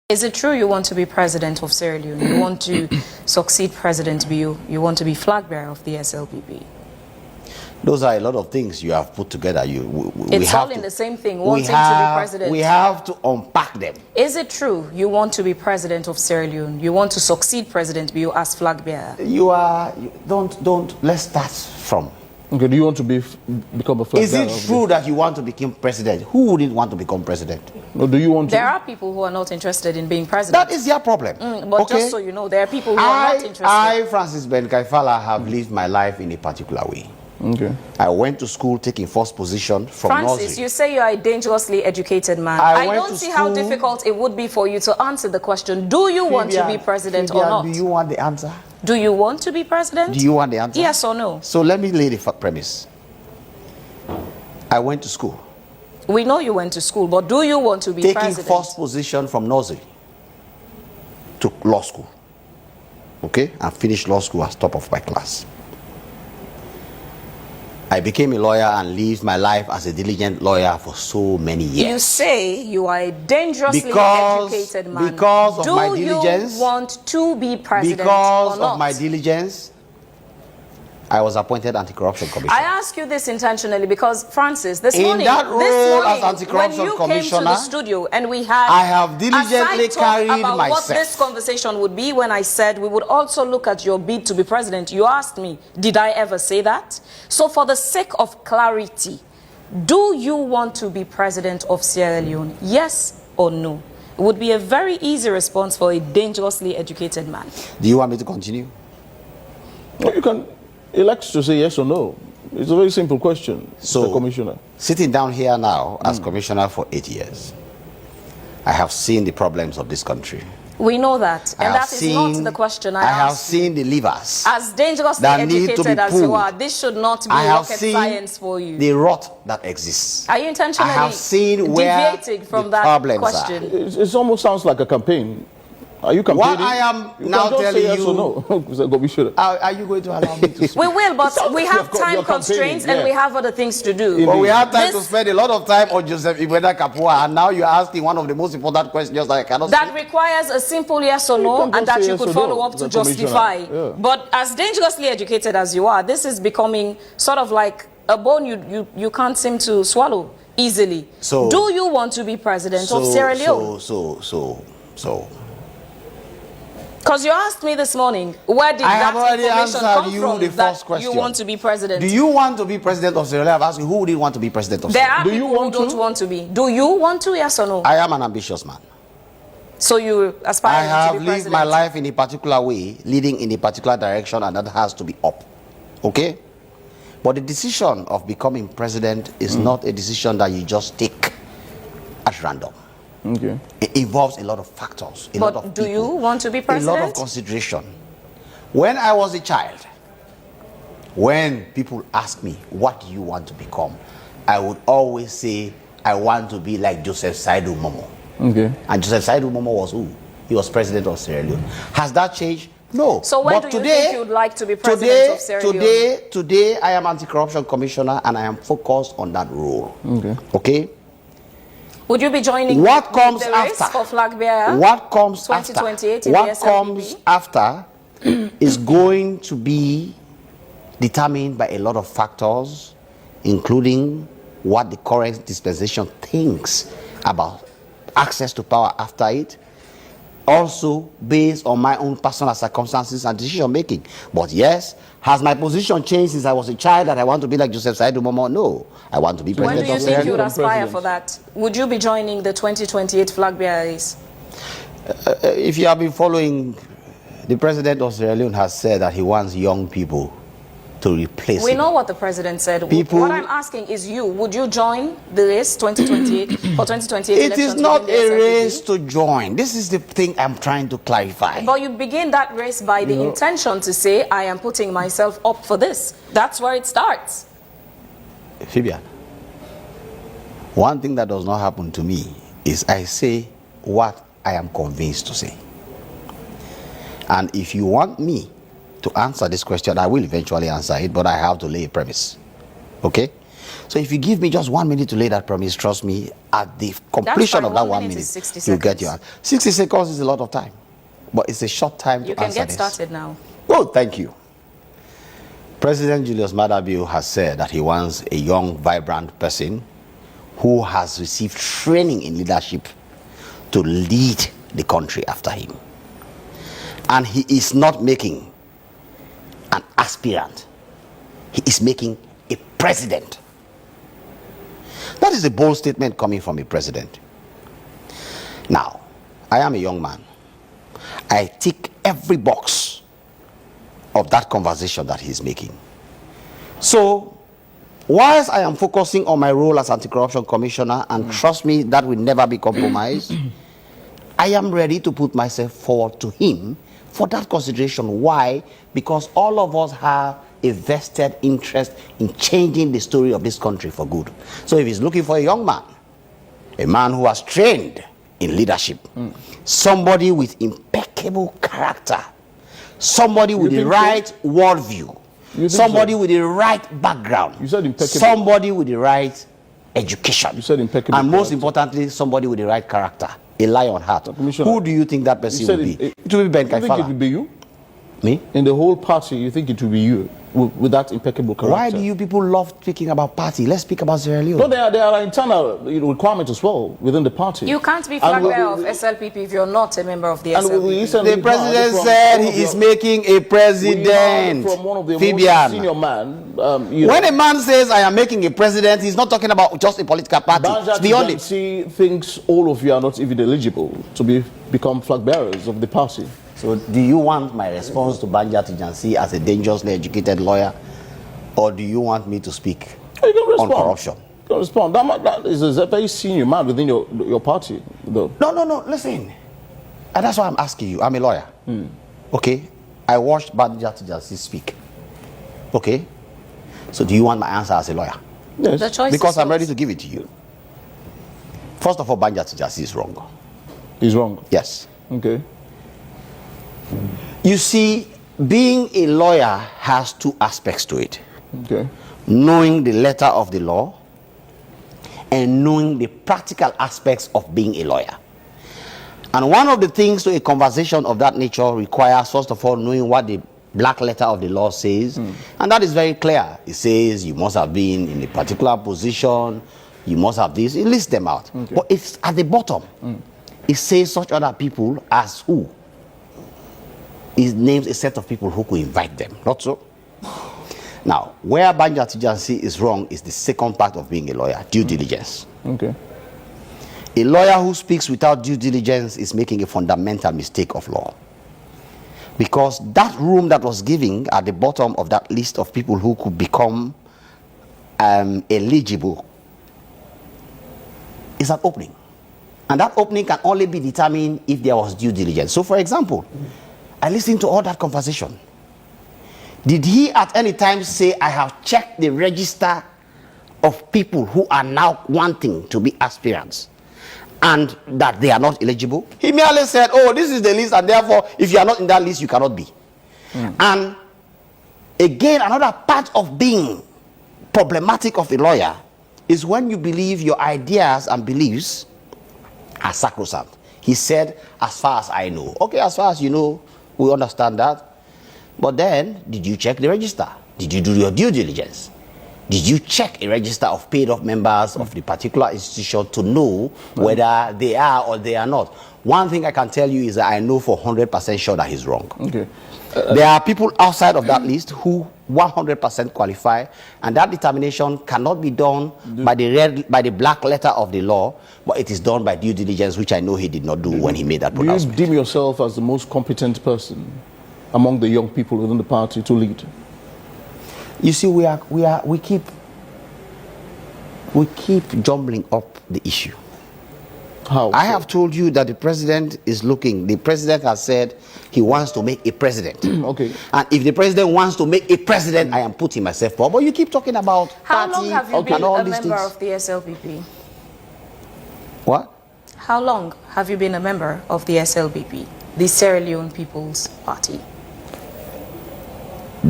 Is it true you want to be president of Sierra Leone? You want to succeed President Bio? You want to be flag bearer of the SLPP? Those are a lot of things you have put together. It's all in the same thing, wanting to be president. We have to unpack them. Is it true you want to be president of Sierra Leone? You want to succeed President Bio as flag bearer? Let's start from. Okay, do you want to become a flag bearer? Is it true that you want to become president? Who wouldn't want to become president? No, do you want to? There are people who are not interested in being president. That is their problem. But okay? just so you know, there are people who are not interested. I, Francis Ben Kaifala, have lived my life in a particular way. Okay. I went to school taking first position from Francis, nursery. you say you are a dangerously educated man. I don't see how difficult it would be for you to answer the question, do you want to be president or not? Do you want the answer? Do you want to be president? Do you want the answer? Yes or no? So let me lay the premise. I went to school. We know you went to school, but do you want to be president? Taking first position from nursery to law school. Okay? And finished law school as top of my class. I became a lawyer and lived my life as a diligent lawyer for so many years. You say you are a dangerously educated man. Because of my diligence. Do you want to be president because or not? of my diligence, I was appointed anti-corruption commissioner. I ask you this intentionally because, Francis, this morning, as anti-corruption when you came to commissioner, the studio and we had I have diligently carried about myself. what this conversation would be, when I said we would also look at your bid to be president, you asked me, did I ever say that? So for the sake of clarity, do you want to be president of Sierra Leone? Yes or no? It would be a very easy response for a dangerously educated man. Do you want me to continue? No, you can elect to say yes or no. It's a very simple question, Mr. Commissioner. Sitting down here now as commissioner for 8 years, I have seen the problems of this country. We know that, and that is not the question I have asked. seen the levers. As dangerously educated as you are, this should not be rocket science for you. The rot that exists. Are you intentionally deviating from that question? It almost sounds like a campaign. Are you campaigning? What I am now telling yes you, or no. are you going to allow me to speak? We will, but we have time constraints and we have other things to do. But we have time to spend a lot of time on Joseph Ibeda Kapua, and now you're asking one of the most important questions that I cannot That requires a simple yes or no, and that you could follow up to justify. Yeah. But as dangerously educated as you are, this is becoming sort of like a bone you can't seem to swallow easily. So, do you want to be president of Sierra Leone? Because you asked me this morning, where did that information come from that you want to be president? Do you want to be president of Sierra Leone? I've asked you, who would you want to be president of Sierra Leone? There are people who don't want to be. Do you want to, yes or no? I am an ambitious man. So you aspire to be president? I have lived my life in a particular way, leading in a particular direction, and that has to be up. Okay? But the decision of becoming president is not a decision that you just take at random. Okay. It involves a lot of factors, a lot of people, do you want to be president? A lot of consideration. When I was a child, when people ask me, what do you want to become? I would always say, I want to be like Joseph Saidu Momo. Okay. And Joseph Saidu Momo was who? He was president of Sierra Leone. Has that changed? No. So when do you think you would like to be president of Sierra Leone? Today, I am anti-corruption commissioner and I am focused on that role. Okay. Okay? Would you be joining the race for flag bearer? What comes 2028 in what comes after is going to be determined by a lot of factors, including what the current dispensation thinks about access to power after it, also based on my own personal circumstances and decision making. But yes, has my position changed since I was a child that I want to be like Joseph Saidu Momo? No, I want to be president. When do you think you would aspire for that? Would you be joining the 2028 flag bearer race? If you have been following, the president of Sierra Leone has said that he wants young people to replace him. We know what the president said. What I'm asking is you. Would you join the race 2028 for 2028 elections? It is not a race to join. This is the thing I'm trying to clarify. But you begin that race by the intention to say, I am putting myself up for this. That's where it starts. Fabian, one thing that does not happen to me is I say what I am convinced to say. And if you want me to answer this question, I will eventually answer it, but I have to lay a premise. Okay? So if you give me just 1 minute to lay that promise, trust me, at the completion of that 1 minute, you get your answer. 60 seconds is a lot of time, but it's a short time to answer this. You can get started now. Oh, thank you. President Julius Maada Bio has said that he wants a young, vibrant person who has received training in leadership to lead the country after him. And he is not making an aspirant. He is making a president. That is a bold statement coming from a president. Now, I am a young man. I tick every box of that conversation that he's making. So, whilst I am focusing on my role as anti-corruption commissioner, and trust me, that will never be compromised, I am ready to put myself forward to him for that consideration. Why? Because all of us have a vested interest in changing the story of this country for good. So if he's looking for a young man, a man who has trained in leadership, somebody with impeccable character, somebody with the right worldview, somebody with the right background, you said impeccable. Somebody with the right education, you said impeccable, and most importantly, somebody with the right character, a lion heart. Who do you think that person will be? It will be Ben Kaifala. You think it will be you? Me? In the whole party, you think it will be you with that impeccable character? Why do you people love speaking about party? Let's speak about Sierra Leone. No, there are internal requirements as well within the party. You can't be flag bearer of SLPP if you're not a member of the SLPP. The president said he is making a president. From one of the Fabian. Senior man. When a man says I am making a president, he's not talking about just a political party. It's beyond it. He thinks all of you are not even eligible to become flag bearers of the party. So do you want my response to Banja Tijansi as a dangerously educated lawyer, or do you want me to speak on corruption? You can respond. That is a very senior man within your party, though. No, listen. And that's why I'm asking you. I'm a lawyer. Okay? I watched Banja Tijansi speak. Okay? So do you want my answer as a lawyer? Yes. The choice Because is I'm yours. ready to give it to you. First of all, Banja Tijansi is wrong. He's wrong. Yes. Okay. You see, being a lawyer has two aspects to it. Okay. Knowing the letter of the law and knowing the practical aspects of being a lawyer. And one of the things to a conversation of that nature requires, first of all, knowing what the black letter of the law says. And that is very clear. It says you must have been in a particular position, you must have this. It lists them out. Okay. But it's at the bottom. It says such other people as who? It names a set of people who could invite them. Not so? Now, where Banja Tijansi is wrong is the second part of being a lawyer, due diligence. Okay. A lawyer who speaks without due diligence is making a fundamental mistake of law. Because that room that was given at the bottom of that list of people who could become eligible is an opening. And that opening can only be determined if there was due diligence. So, for example, I listened to all that conversation. Did he at any time say, I have checked the register of people who are now wanting to be aspirants and that they are not eligible? He merely said, oh, this is the list, and therefore, if you are not in that list, you cannot be. And again, another part of being problematic of a lawyer is when you believe your ideas and beliefs are sacrosanct. He said, as far as I know. Okay, as far as you know, we understand that. But then, did you check the register? Did you do your due diligence? Did you check a register of paid-off members of the particular institution to know whether they are or they are not? One thing I can tell you is that I know for 100% sure that he's wrong. Okay. There are people outside of that list who 100% qualify, and that determination cannot be done by the black letter of the law, but it is done by due diligence, which I know he did not do when he made that pronouncement. Do you deem yourself as the most competent person among the young people within the party to lead? You see, we keep jumbling up the issue. How? I have told you that the president is looking. The president has said he wants to make a president. Okay. And if the president wants to make a president, I am putting myself forward. But you keep talking about How party long have you been and all a these member things. of the SLPP? What? How long have you been a member of the SLPP, the Sierra Leone People's Party?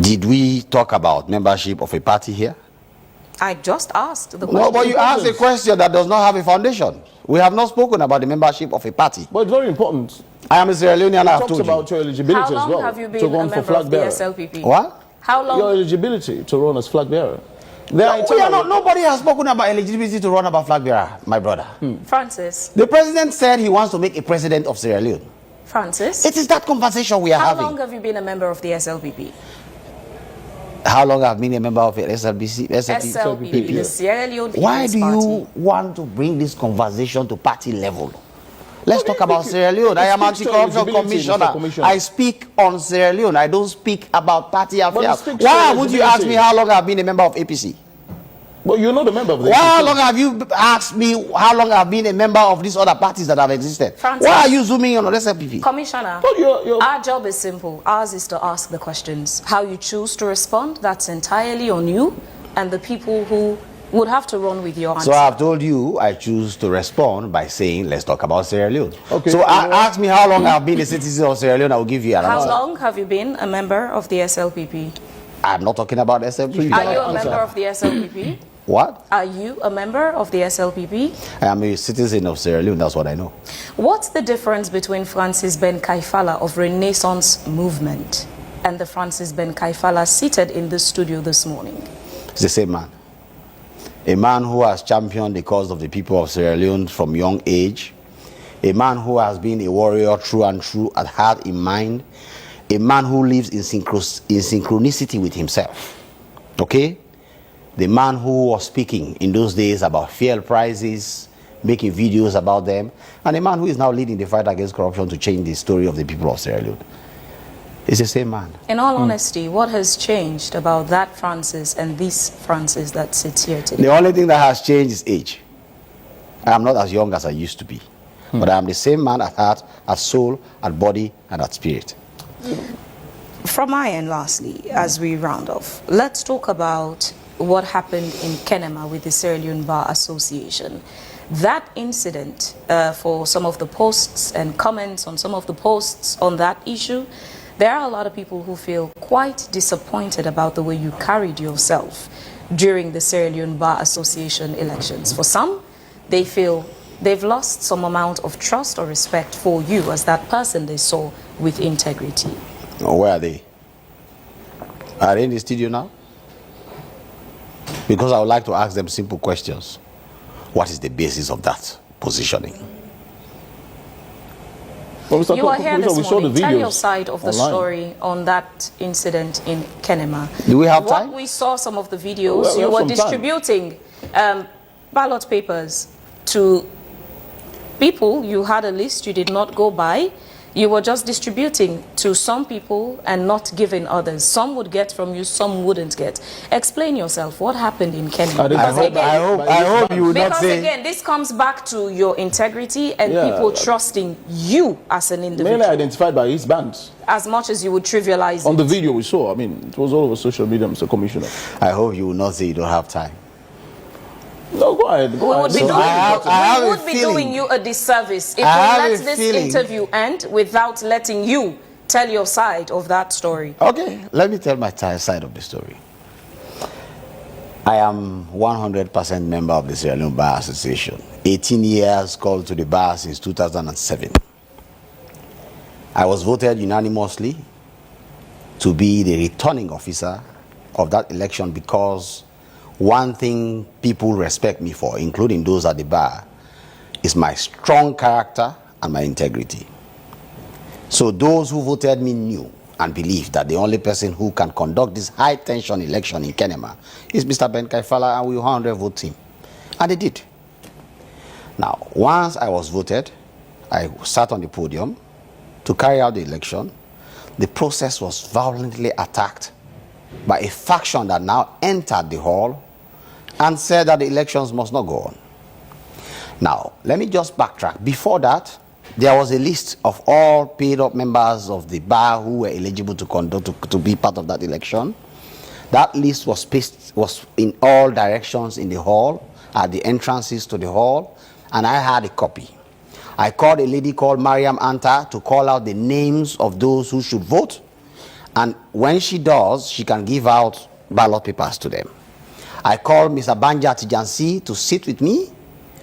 Did we talk about membership of a party here? I just asked the question. No, but you asked a question that does not have a foundation. We have not spoken about the membership of a party. But it's very important. I am a Sierra Leonean, I have Talks told about you. your eligibility How as long well. have you to been a run for member flag of the bearer. SLPP? What? How long? Your eligibility to run as flag bearer. Nobody has spoken about eligibility to run about flag bearer, my brother. Francis. The president said he wants to make a president of Sierra Leone. Francis. It is that conversation we are How having. long have you been a member of the SLPP? How long have I been a member of it? SLPP? SLPP, the Sierra Leone People's Why do Party. you want to bring this conversation to party level? Let's talk about Sierra Leone. I am anti-corruption commissioner. I speak on Sierra Leone. I don't speak about party affairs. Why would you ask me how long I've been a member of APC? But you're not a member of the How APC. long have you asked me how long I've been a member of these other parties that have existed? Francis. Why are you zooming in on SLPP? Commissioner, But you're our job is simple. Ours is to ask the questions. How you choose to respond, that's entirely on you and the people who would have to run with your answer. So I've told you I choose to respond by saying, let's talk about Sierra Leone. Okay. So ask me how long I've been a citizen of Sierra Leone, I will give you an How answer. long have you been a member of the SLPP? I'm not talking about SLPP. Are you a member of the SLPP? What? Are you a member of the SLPP? I am a citizen of Sierra Leone, that's what I know. What's the difference between Francis Ben Kaifala of Renaissance Movement and the Francis Ben Kaifala seated in this studio this morning? It's the same man. A man who has championed the cause of the people of Sierra Leone from young age. A man who has been a warrior true and true at heart in mind. A man who lives in synchronicity with himself. Okay? The man who was speaking in those days about fuel prices, making videos about them, and a man who is now leading the fight against corruption to change the story of the people of Sierra Leone. It's the same man. In all honesty, what has changed about that Francis and this Francis that sits here today? The only thing that has changed is age. I am not as young as I used to be. But I am the same man at heart, at soul, at body, and at spirit. From my end, lastly, as we round off, let's talk about what happened in Kenema with the Sierra Leone Bar Association. That incident, for some of the posts and comments on some of the posts on that issue, there are a lot of people who feel quite disappointed about the way you carried yourself during the Sierra Leone Bar Association elections. For some, they feel they've lost some amount of trust or respect for you as that person they saw with integrity. Oh, where are they? Are they in the studio now? Because I would like to ask them simple questions. What is the basis of that positioning? Well, Mr. You are here this we saw the morning. Tell your videos side of the online. story on that incident in Kenema. Do we have time? We saw some of the videos. Well, we you have were some time. distributing ballot papers to people. You had a list you did not go by. You were just distributing to some people and not giving others. Some would get from you, some wouldn't get. Explain yourself. What happened in Kenema? I hope you would not Because say. again, this comes back to your integrity and people trusting you as an individual. mainly identified by his bands. As much as you would trivialize On it. the video we saw, I mean, it was all over social media, Mr. Commissioner. I hope you will not say you don't have time. No, go ahead. We would be, So doing, I have we a would be feeling- doing you a disservice if we I have let a this feeling- interview end without letting you tell your side of that story. Okay, let me tell my side of the story. I am 100% member of the Sierra Leone Bar Association. 18 years called to the bar since 2007. I was voted unanimously to be the returning officer of that election because one thing people respect me for, including those at the bar, is my strong character and my integrity. So those who voted me knew and believed that the only person who can conduct this high-tension election in Kenema is Mr. Ben Kaifala, and we 100 vote him. And they did. Now, once I was voted, I sat on the podium to carry out the election. The process was violently attacked by a faction that now entered the hall and said that the elections must not go on. Now, let me just backtrack. Before that, there was a list of all paid-up members of the bar who were eligible to conduct to be part of that election. That list was in all directions in the hall, at the entrances to the hall, and I had a copy. I called a lady called Mariam Anta to call out the names of those who should vote, and when she does, she can give out ballot papers to them. I called Mr. Banja Tijansi to sit with me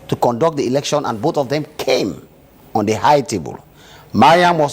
to conduct the election, and both of them came on the high table. Mariam was